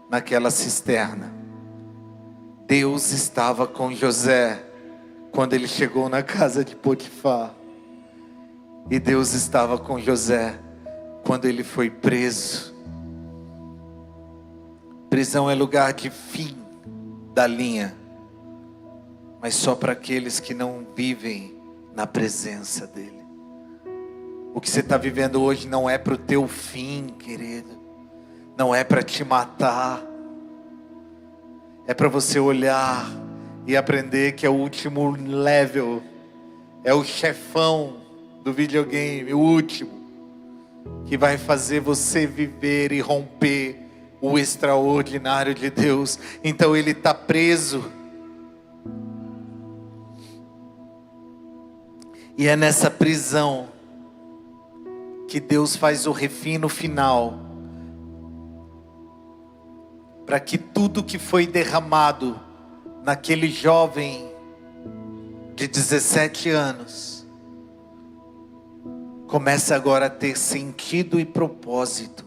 naquela cisterna. Deus estava com José quando ele chegou na casa de Potifar. E Deus estava com José quando ele foi preso. Prisão é lugar de fim da linha, mas só para aqueles que não vivem na presença dele. O que você está vivendo hoje não é para o teu fim, querido. Não é para te matar. É para você olhar e aprender que é o último level. É o chefão do videogame, o último, que vai fazer você viver e romper o extraordinário de Deus. Então ele está preso. E é nessa prisão que Deus faz o refino final, para que tudo que foi derramado naquele jovem de 17 anos comece agora a ter sentido e propósito.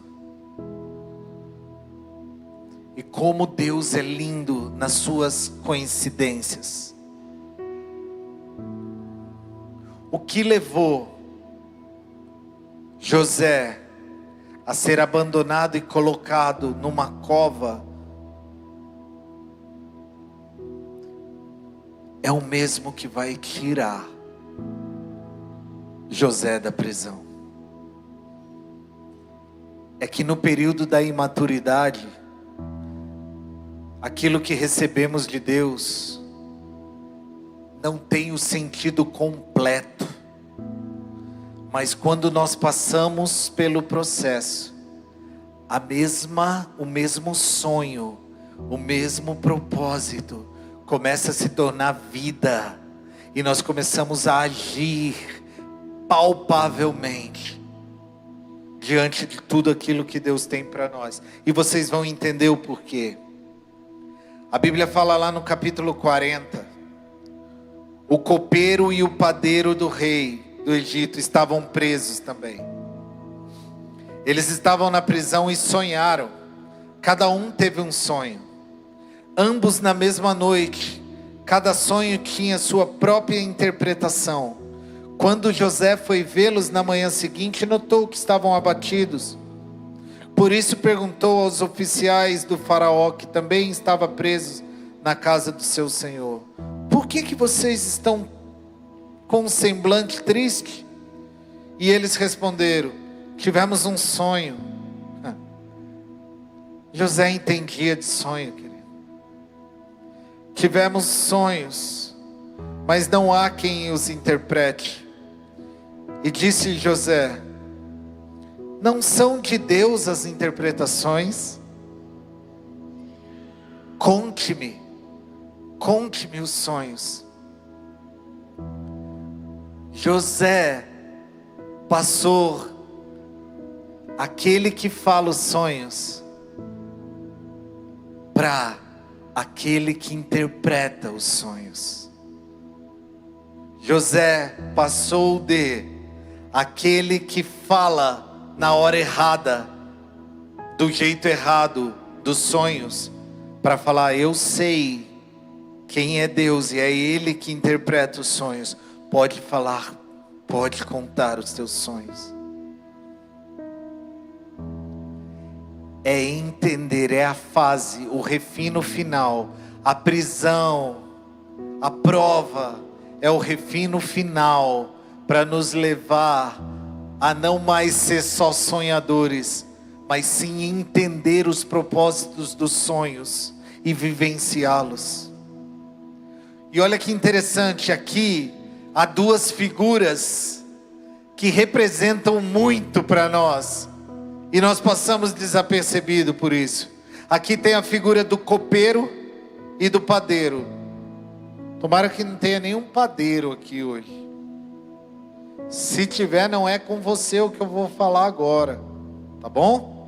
E como Deus é lindo nas suas coincidências. O que levou José a ser abandonado e colocado numa cova é o mesmo que vai tirar José da prisão. É que no período da imaturidade, aquilo que recebemos de Deus não tem o sentido completo. Mas quando nós passamos pelo processo, o mesmo sonho, o mesmo propósito começa a se tornar vida, e nós começamos a agir palpavelmente diante de tudo aquilo que Deus tem para nós. E vocês vão entender o porquê. A Bíblia fala lá no capítulo 40, o copeiro e o padeiro do rei do Egito estavam presos também. Eles estavam na prisão e sonharam. Cada um teve um sonho. Ambos na mesma noite. Cada sonho tinha sua própria interpretação. Quando José foi vê-los na manhã seguinte, notou que estavam abatidos. Por isso perguntou aos oficiais do faraó, que também estavam presos na casa do seu senhor: por que vocês estão com um semblante triste? E eles responderam: tivemos um sonho. José entendia de sonho, querido. Tivemos sonhos, mas não há quem os interprete. E disse José: não são de Deus as interpretações? Conte-me os sonhos. José passou aquele que fala os sonhos para aquele que interpreta os sonhos. José passou de aquele que fala na hora errada, do jeito errado dos sonhos, para falar: eu sei quem é Deus e é Ele que interpreta os sonhos. Pode falar, pode contar os teus sonhos. É entender, é a fase, o refino final, a prisão, a prova, é o refino final para nos levar a não mais ser só sonhadores, mas sim entender os propósitos dos sonhos e vivenciá-los. E olha que interessante, aqui há duas figuras que representam muito para nós, e nós passamos desapercebido por isso. Aqui tem a figura do copeiro e do padeiro. Tomara que não tenha nenhum padeiro aqui hoje. Se tiver, não é com você o que eu vou falar agora, tá bom?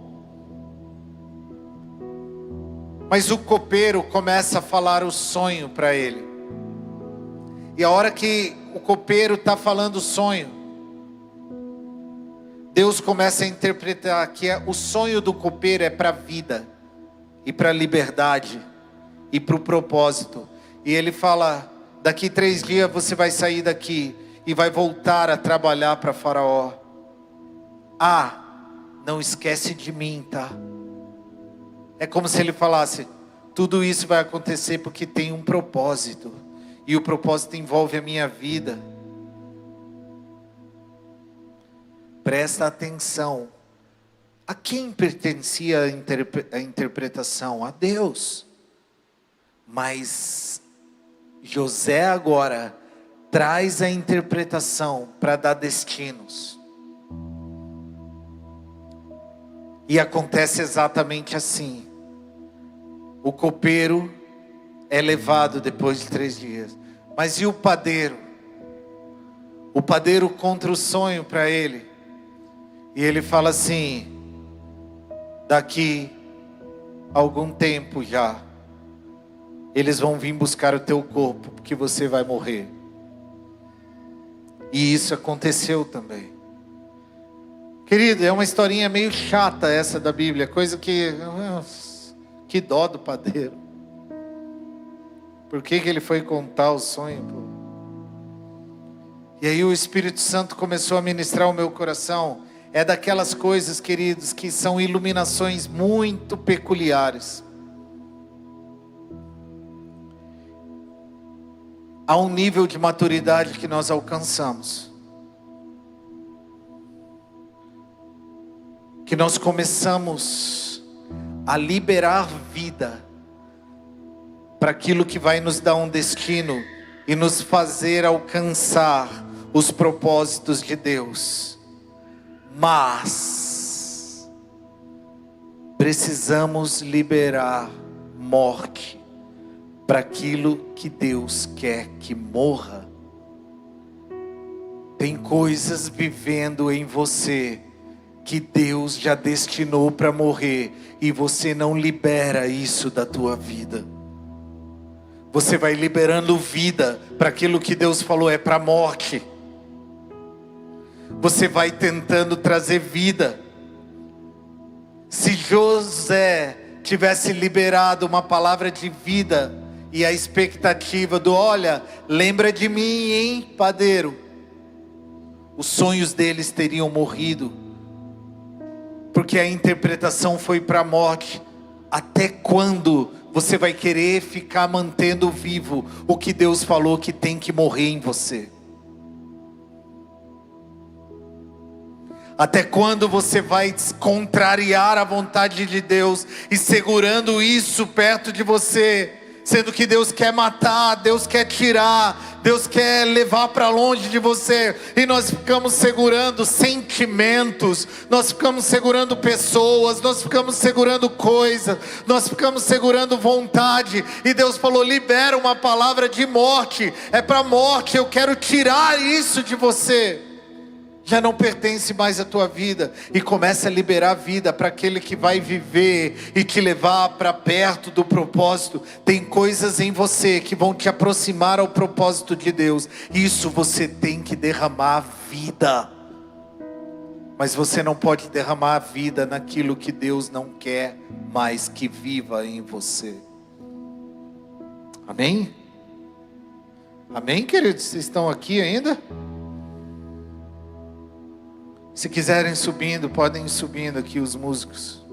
Mas o copeiro começa a falar o sonho para ele. E a hora que o copeiro está falando o sonho, Deus começa a interpretar que o sonho do copeiro é para a vida, e para a liberdade, e para o propósito. E ele fala: daqui 3 dias você vai sair daqui e vai voltar a trabalhar para Faraó. Não esquece de mim, tá? É como se ele falasse: tudo isso vai acontecer porque tem um propósito, e o propósito envolve a minha vida. Presta atenção. A quem pertencia a interpretação? A Deus. Mas José agora traz a interpretação para dar destinos. E acontece exatamente assim. O copeiro é levado depois de 3 dias. Mas e o padeiro? O padeiro conta o sonho para ele. E ele fala assim: daqui a algum tempo já, eles vão vir buscar o teu corpo, porque você vai morrer. E isso aconteceu também. Querido, é uma historinha meio chata essa da Bíblia, coisa que dó do padeiro. Por que ele foi contar o sonho? Pô? E aí o Espírito Santo começou a ministrar o meu coração. É daquelas coisas, queridos, que são iluminações muito peculiares. Há um nível de maturidade que nós alcançamos, que nós começamos a liberar vida para aquilo que vai nos dar um destino e nos fazer alcançar os propósitos de Deus. Mas precisamos liberar morte para aquilo que Deus quer que morra. Tem coisas vivendo em você que Deus já destinou para morrer e você não libera isso da tua vida. Você vai liberando vida para aquilo que Deus falou é para a morte. Você vai tentando trazer vida. Se José tivesse liberado uma palavra de vida e a expectativa do: olha, lembra de mim, hein, padeiro, os sonhos deles teriam morrido, porque a interpretação foi para a morte. Até quando você vai querer ficar mantendo vivo o que Deus falou que tem que morrer em você? Até quando você vai contrariar a vontade de Deus e segurando isso perto de você, sendo que Deus quer matar, Deus quer tirar, Deus quer levar para longe de você, e nós ficamos segurando sentimentos, nós ficamos segurando pessoas, nós ficamos segurando coisas, nós ficamos segurando vontade, e Deus falou: libera uma palavra de morte, é para morte, eu quero tirar isso de você. Já não pertence mais à tua vida, e começa a liberar vida para aquele que vai viver e te levar para perto do propósito. Tem coisas em você que vão te aproximar ao propósito de Deus. Isso você tem que derramar vida, mas você não pode derramar vida naquilo que Deus não quer mais que viva em você. Amém? Amém, queridos? Vocês estão aqui ainda? Se quiserem subindo, podem ir subindo aqui os músicos.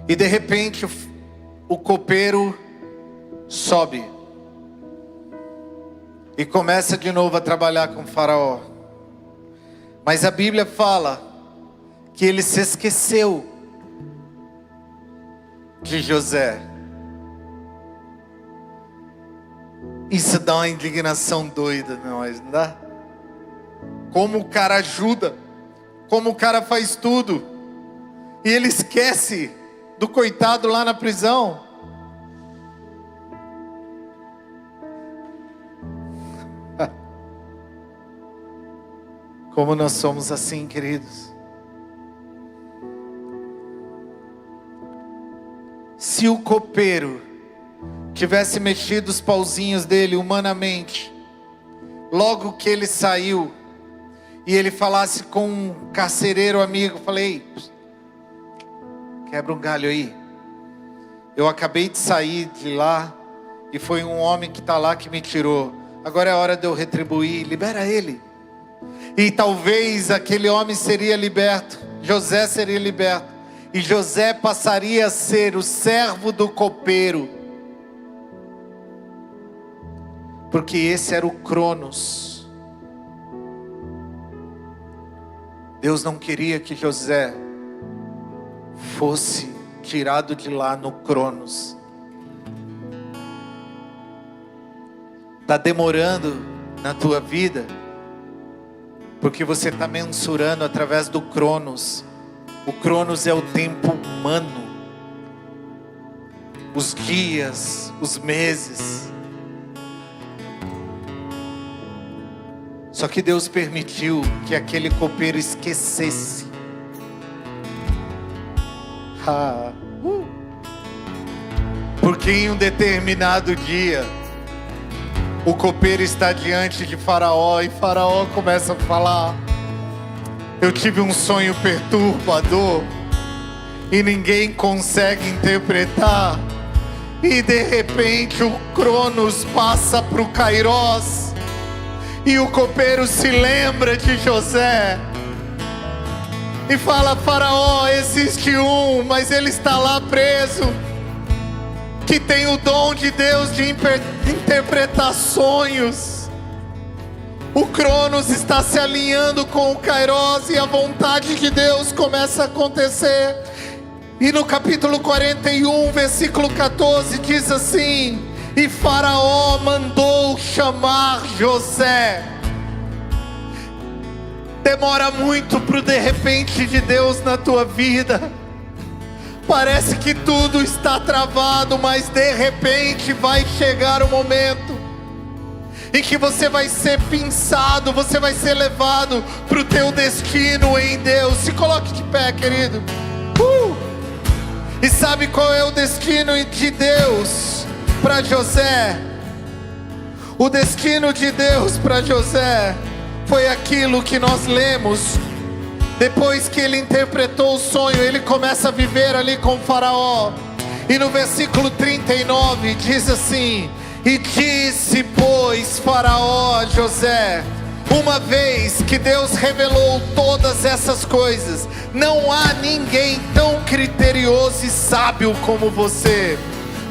E de repente o copeiro sobe e começa de novo a trabalhar com o faraó. Mas a Bíblia fala que ele se esqueceu de José. Isso dá uma indignação doida em nós, não dá? Como o cara ajuda, como o cara faz tudo, e ele esquece do coitado lá na prisão. Como nós somos assim, queridos. Se o copeiro tivesse mexido os pauzinhos dele humanamente, logo que ele saiu, e ele falasse com um carcereiro amigo, falei: quebra um galho aí, eu acabei de sair de lá, e foi um homem que está lá que me tirou, agora é hora de eu retribuir, libera ele. E talvez aquele homem seria liberto, José seria liberto, e José passaria a ser o servo do copeiro, porque esse era o Cronos. Deus não queria que José fosse tirado de lá no Cronos. Está demorando na tua vida, porque você está mensurando através do Cronos, O Cronos é o tempo humano. Os dias, os meses. Só que Deus permitiu que aquele copeiro esquecesse. Porque em um determinado dia, o copeiro está diante de Faraó e Faraó começa a falar: eu tive um sonho perturbador e ninguém consegue interpretar. E de repente o Cronos passa para o Kairós e o copeiro se lembra de José e fala: Faraó, existe um, mas ele está lá preso, que tem o dom de Deus de interpretar sonhos. O Cronos está se alinhando com o Kairós e a vontade de Deus começa a acontecer. E no capítulo 41, versículo 14, diz assim: e Faraó mandou chamar José. Demora muito pro de repente de Deus na tua vida. Parece que tudo está travado, mas de repente vai chegar o momento em que você vai ser pinçado, você vai ser levado para o teu destino em Deus. Se coloque de pé, querido. E sabe qual é o destino de Deus para José? O destino de Deus para José foi aquilo que nós lemos. Depois que ele interpretou o sonho, ele começa a viver ali com o Faraó. E no versículo 39 diz assim: e disse, pois, Faraó a José: uma vez que Deus revelou todas essas coisas, não há ninguém tão criterioso e sábio como você.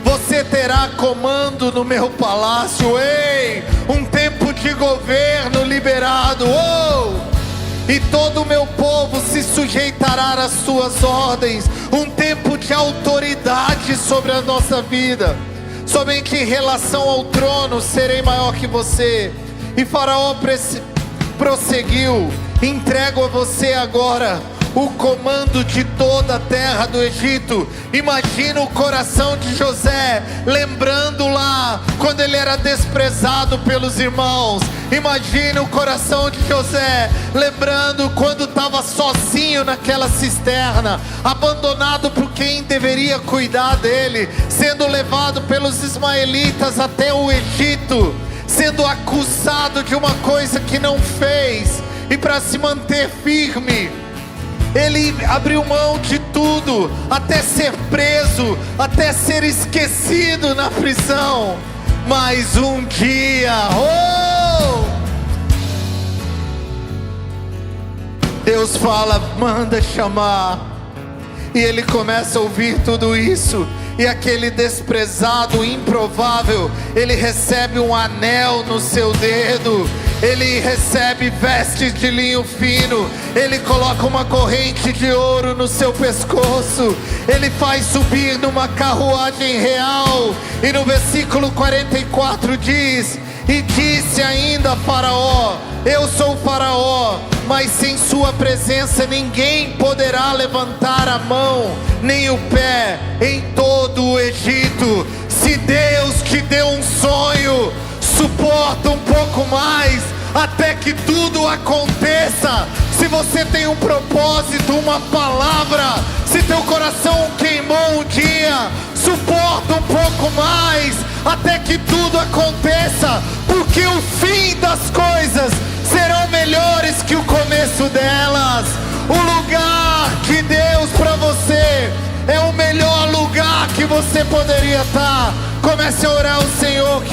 Você terá comando no meu palácio. Ei, um tempo de governo liberado. E todo o meu povo se sujeitará às suas ordens. Um tempo de autoridade sobre a nossa vida. Somente em relação ao trono serei maior que você. E Faraó prosseguiu: entrego a você agora o comando de toda a terra do Egito. Imagina o coração de José, lembrando lá quando ele era desprezado pelos irmãos. Imagina o coração de José, lembrando quando estava sozinho naquela cisterna, abandonado por quem deveria cuidar dele, sendo levado pelos ismaelitas até o Egito, sendo acusado de uma coisa que não fez. E para se manter firme, ele abriu mão de tudo, até ser preso, até ser esquecido na prisão. Mas um dia, Deus fala: manda chamar. E ele começa a ouvir tudo isso. E aquele desprezado, improvável, ele recebe um anel no seu dedo. Ele recebe vestes de linho fino. Ele coloca uma corrente de ouro no seu pescoço. Ele faz subir numa carruagem real. E no versículo 44 diz: e disse ainda a Faraó: eu sou o Faraó, mas sem sua presença ninguém poderá levantar a mão nem o pé em todo o Egito. Se Deus te deu um sonho, suporta um pouco mais até que tudo aconteça. Se você tem um propósito, uma palavra, se teu coração queimou um dia, suporta um pouco mais até que tudo aconteça, porque o fim das coisas serão melhores que o começo delas. O lugar de Deus para você é o melhor lugar que você poderia estar. Comece a orar ao Senhor.